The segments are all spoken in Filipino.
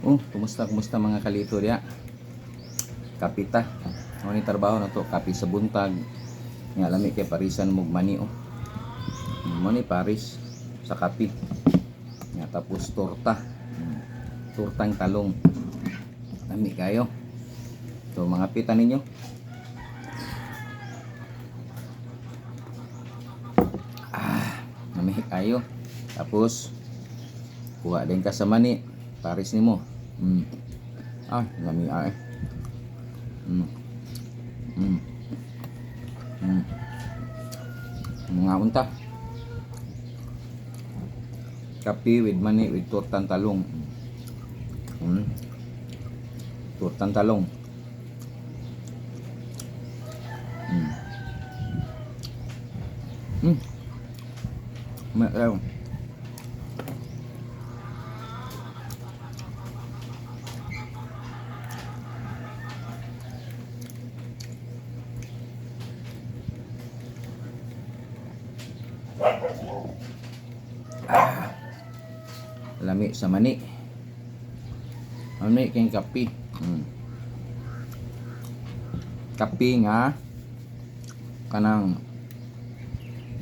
Kumusta mga kalito dia? Kapita. Ano ni trabaho na to? Kapi sa buntag. Nga lami kay parisan mog mani oh. Mo ni Paris sa kapi. Nga tapos torta. Tortang talong. Lami kayo. So mga pita ninyo. Lami kayo. Tapos kuha din ka sa mani. Paris nimo. Lami ay. Mga unta. Kape with mani with tortang talong. Tortang talong. Meron. Lami sa mani. Lami kayong kape. Kape nga kanang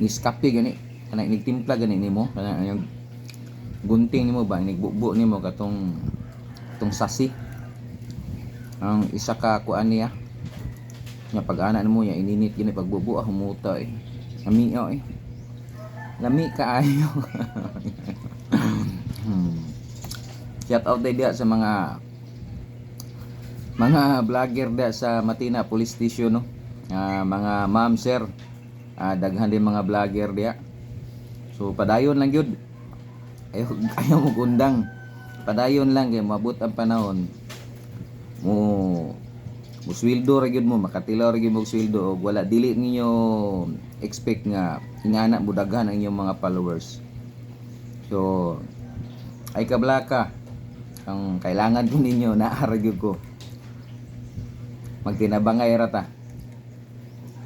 Nescafe gani, kanang nigtimpla gani nimo, kanang yung gunting nimo ba nigbubo nimo katong sasi. Ang isa ka kuan niya nga pag-ana nimo ya ininit gani pagbubo humuta eh. Lami lami kaayo. Shout out day dia sa mga vlogger dia sa Matina Police Station no. Mga ma'am sir, daghan din mga vlogger dia. So padayon lang gyud. Ayaw mo gundang. Padayon lang kay mabot ang panahon. Mo sweldo ra gyud mo, makatilaw ra gyud mo sweldo og wala dili ninyo expect nga ingana mo daghan ang inyong mga followers. So ay kablaka ang kailangan ko ninyo naara gyud ko. Magtinabangay ra ta.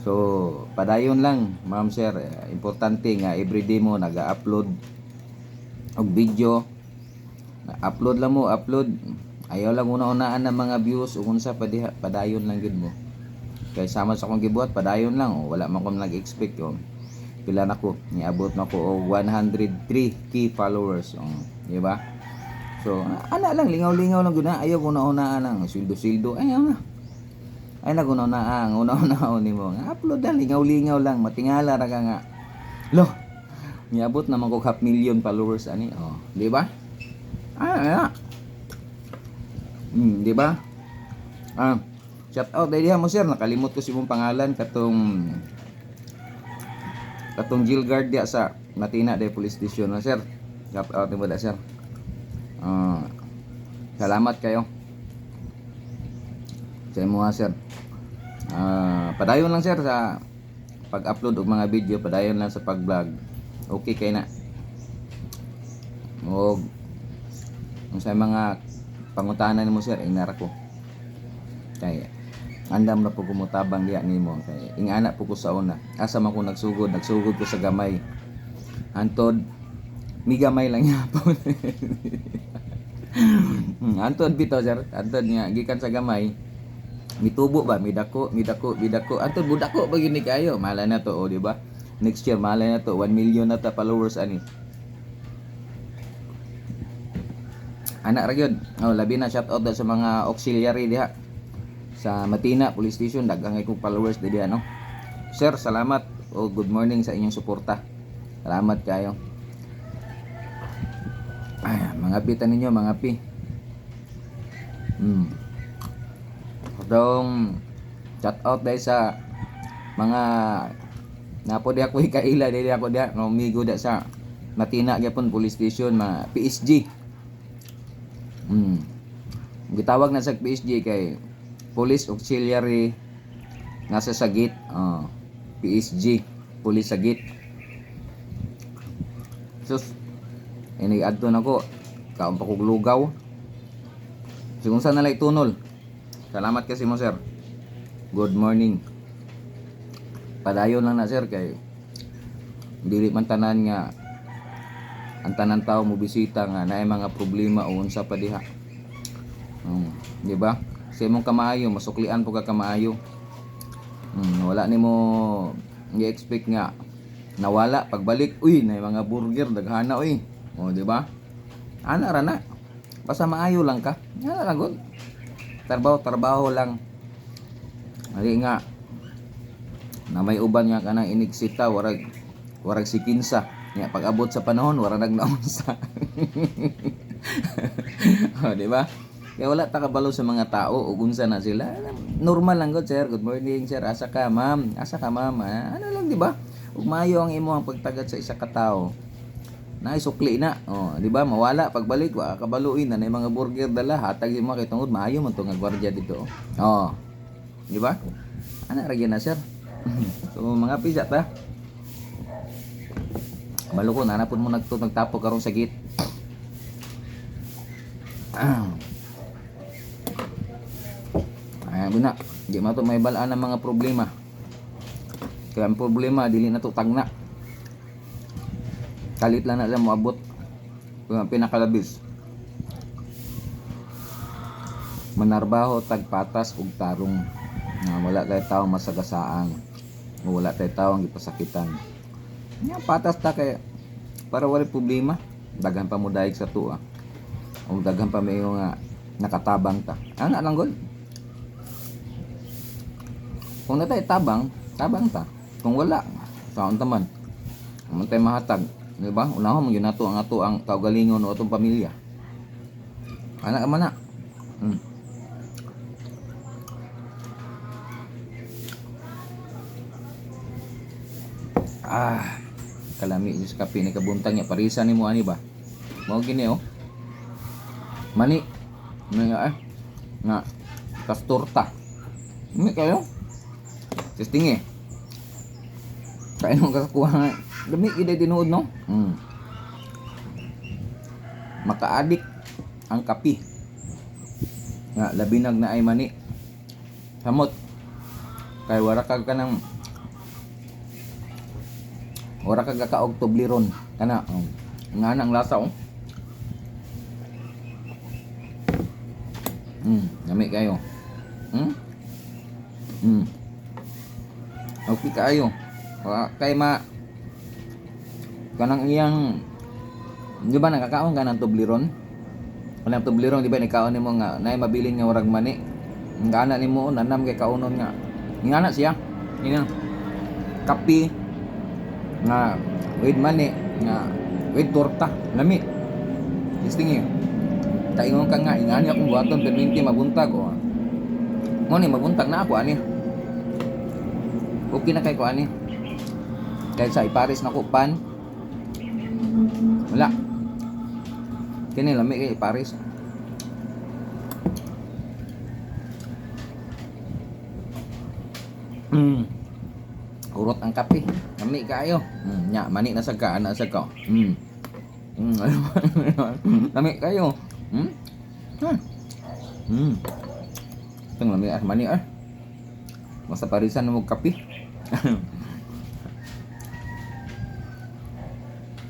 So, padayon lang, ma'am sir, importante nga everyday mo naga-upload og video. Upload lang mo, upload. Ayaw lang una-unaan ng mga views ug unsa padayon lang gid mo. Kay sama sa akong gibuhat, padayon lang wala man ko nag-expect yo. Pila na ko, niabot na ko og 103k followers, di ba? So, ana lang lingaw-lingaw lang gud na, ayaw una-unaan lang sildo-sildo. Ayaw na. Ay nagunaw na ang una-una ni mo. Upload na lingaw-lingaw lang, matingala ra ka nga. Lo. Niabot naman ko 500,000 followers ani. Di ba? Di ba? Shout out day mo sir, nakalimot ko si mong pangalan katong Gilgard dia sa Matina day Police Station na sir. Shout out mo da sir. Salamat kayo. Sa imo sir. Padayon lang sir sa pag-upload og mga video, padayon lang sa pag-vlog. Okay kay na. Og sa mga pangutanan nimo sir, inara ko. Kay andam na po kumutabang diya nimo kay ingana po ko sa una. Asa man ko nagsugod ko sa gamay. Antod mi gamay lang yapon. Antod bitaw sir, antod nga gikan sa gamay. Mitubo ba, midako. Antod budako ba gini kayo? Malay na to, di ba? Next year malay na to 1 million na ta followers ani. Anak ra gyud. Labi na shout out sa mga auxiliary diha sa Matina Police Station, daghang kong followers diha no. Sir, salamat o good morning sa inyong suporta. Salamat kayo. Mga pitan ninyo, mga pi. Dong shout out dahil sa mga napo di ako ikaila dili ako dia nomigo da sa Matina gyapon Police Station mga PSG. Gitawag na sa PSG kay Police Auxiliary nasa Sagit. PSG Police Sagit. Sus ini adto nako kaon pa kog lugaw. Sigong sa nalay tunol. Salamat kasi mo sir. Good morning. Padayon lang na sir kay dili man tanan nga ang tanan tao mo bisita nga naay mga problema o unsa pa diha. Di ba? Sa imong kamaayo, masuklian po ka kamaayo. Wala nimo i-expect nga nawala pagbalik, uy, na mga burger daghana uy. O, di ba? Ana ra na. Basta maayo lang ka. Ana lang gud. Trabaho lang. Ali nga na may uban nga kanang inigsita warag si kinsa. Nya pag abot sa panahon wala nagnaunsa. O, di ba? Kaya wala ta kabalo sa mga tao ug unsa na sila. Normal lang gud, sir. Good morning, sir. Asa ka, ma'am? Asa ka, ma'am? Ano lang, di ba? Ug maayo ang imo ang pagtagad sa isa ka tawo. Naisukli na. Oh, di ba? Mawala pagbalik wa kabaluin na mga burger dala hatag mo kay tungod maayo man to nga gwardiya dito. Oh. Di ba? Ana ra gyud na, sir. So mga pisa ta. Maluko na napon mo nagtapo karong sagit. Ay, buna. Di man to may balaan ang mga problema. Kaya ang problema dili na to tagna. Kalit lang na lang moabot kung ang pinakalabis manarbaho tagpatas ug tarong nga wala kay tawo masagasaan o wala kay tawo ang gipasakitan nga patas ta kay para wala problema daghan pa mo daig sa tuwa o daghan pa mayo nga nakatabang ta ana lang gol kung natay tabang ta kung wala saon ta man tay mahatag. Di ba? Unahon mo yun nato ang kaugalingon o atong pamilya. Anak ka man na. Kalami sa kape ni kabuntang niya. Parisan ni mo ani ba? Mao gini oh. Mani. Nga. Kastorta. Hindi kayo? Testing eh. Kain mo kakakuha nga. Dami iday tinuod no? Maka-addict ang kapi. Nga labinag na ay mani. Samot. Kay wala kag kanang wala kag kakaog tobliron kana. Nga nang lasa oh. Dami kayo. Okay kayo. Kay kanang iyang di ba nakakaon ka ng tubliron? Kanang tubliron di ba nikaon nimo nga nay mabilin nga warag mani. Nga ana nimo nanam kay kaunon nga. Nga na siya. Nga kapi nga with mani nga with torta lami. Listing taingon ka nga ingani akong buhaton perminti mabuntag o. Mo ni mabuntag na ako ani. Okay na kay ko ani. Kahit sa iparis na ko pan wala kini lami kay iparis urot ang kape lami kayo nya mani na sagka ana sagka lami kayo tong lami mani basta parisan mo kape